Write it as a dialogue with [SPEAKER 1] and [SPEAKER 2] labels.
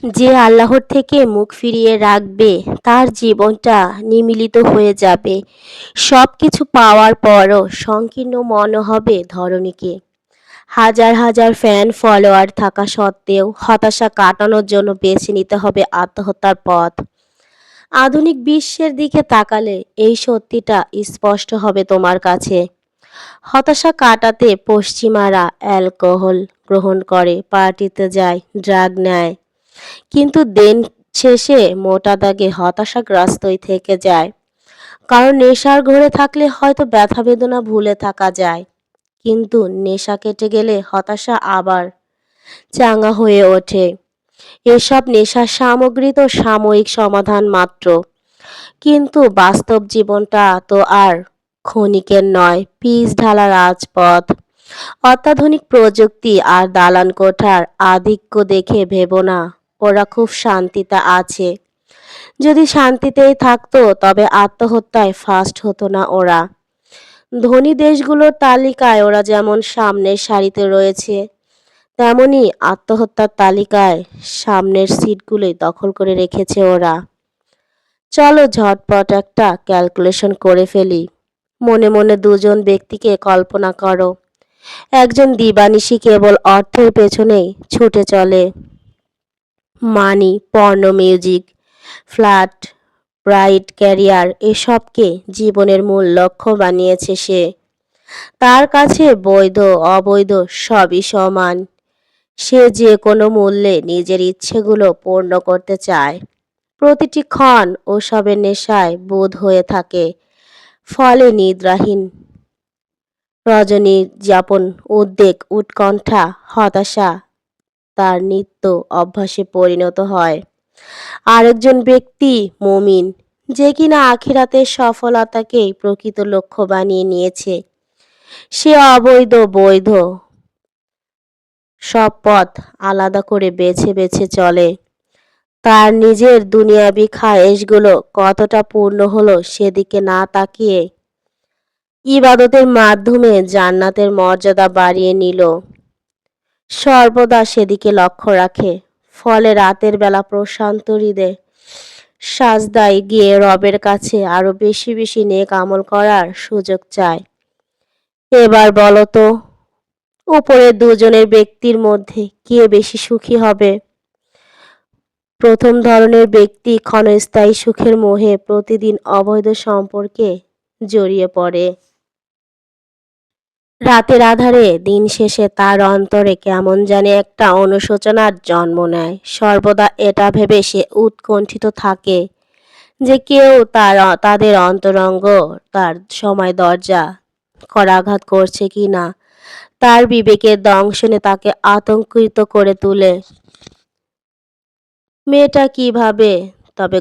[SPEAKER 1] যে আল্লাহর থেকে মুখ ফিরিয়ে রাখবে তার জীবনটা নিমিলিত হয়ে যাবে। সব কিছু পাওয়ার পরও সংকীর্ণ মনে হবে ধরণীকে। হাজার হাজার ফ্যান ফলোয়ার থাকা সত্ত্বেও হতাশা কাটানোর জন্য বেছে নিতে হবে আত্মহত্যার পথ। আধুনিক বিশ্বের দিকে তাকালে এই সত্যিটা স্পষ্ট হবে তোমার কাছে। হতাশা কাটাতে পশ্চিমারা অ্যালকোহল গ্রহণ করে, পার্টিতে যায়, ড্রাগ নেয়, কিন্তু দিন শেষে মোটা দাগে হতাশাগ্রস্তই থেকে যায়। কারণ নেশার ঘরে থাকলে হয়তো ব্যথা বেদনা ভুলে থাকা যায়, কিন্তু নেশা কেটে গেলে হতাশা আবার চাঙ্গা হয়ে ওঠে। এসব নেশার সামগ্রী তো সাময়িক সমাধান মাত্র, কিন্তু বাস্তব জীবনটা তো আর ক্ষণিকের নয়। পিচ ঢালা রাজপথ, অত্যাধুনিক প্রযুক্তি আর দালান কোঠার আধিক্য দেখে ভেবো না ওরা খুব শান্তিতে আছে। যদি শান্তিতেই থাকতো তবে আত্মহত্যায় ফার্স্ট হতো না ওরা। ধনী দেশগুলোর তালিকায় ওরা যেমন সামনের সারিতে রয়েছে, তেমনি আত্মহত্যার তালিকায় সামনের সিটগুলোই দখল করে রেখেছে ওরা। চলো ঝটপট একটা ক্যালকুলেশন করে ফেলি। মনে মনে দুজন ব্যক্তিকে কল্পনা করো। একজন দিবানিশি কেবল অর্থের পেছনেই ছুটে চলে। Money, porn, music, flat, bright, career এসবকে জীবনের মূল লক্ষ্য বানিয়েছে সে। তার কাছে বৈধ অবৈধ সবই সমান। সে যে কোনো মূল্যে নিজের ইচ্ছেগুলো পূর্ণ করতে চায়। প্রতিটি ক্ষণ ওসবের নেশায় বোধ হয়ে থাকে, ফলে নিদ্রাহীন রজনী যাপন, উদ্বেগ, উৎকণ্ঠা, হতাশা তার নিত্য অভ্যাসে পরিণত হয়। আরেকজন ব্যক্তি মুমিন, যে কিনা আখিরাতের সফলতাকেই প্রকৃত লক্ষ্য বানিয়ে নিয়েছে। সে অবৈধ বৈধ সব পথ আলাদা করে বেছে বেছে চলে। তার নিজের দুনিয়াবি খায়েশগুলো কতটা পূর্ণ হলো সেদিকে না তাকিয়ে ইবাদতের মাধ্যমে জান্নাতের মর্যাদা বাড়িয়ে নিল, সর্বদা সেদিকে লক্ষ্য রাখে। ফলে রাতের বেলা প্রশান্ত হৃদয়ে সাজদায় গিয়ে রবের কাছে আরো বেশি বেশি নেক আমল করার সুযোগ চায়। এবার বলো তো, উপরের দুজনের ব্যক্তির মধ্যে কে বেশি সুখী হবে? প্রথম ধরনের ব্যক্তি ক্ষণস্থায়ী সুখের মোহে প্রতিদিন অবৈধ সম্পর্কে জড়িয়ে পড়ে। রাতের আধারে দিন শেষে তার অন্তরে কেমন জানি একটা অনুশোচনার জন্ম নেয়। সর্বদা এটা ভেবে সে উৎকণ্ঠিত থাকে যে কেউ তাদের অন্তরঙ্গ তার সময় দরজা করাঘাত করছে কি না। তার বিবেকের দংশনে তাকে আতঙ্কিত করে তোলে। মেয়েটা কিভাবে তবে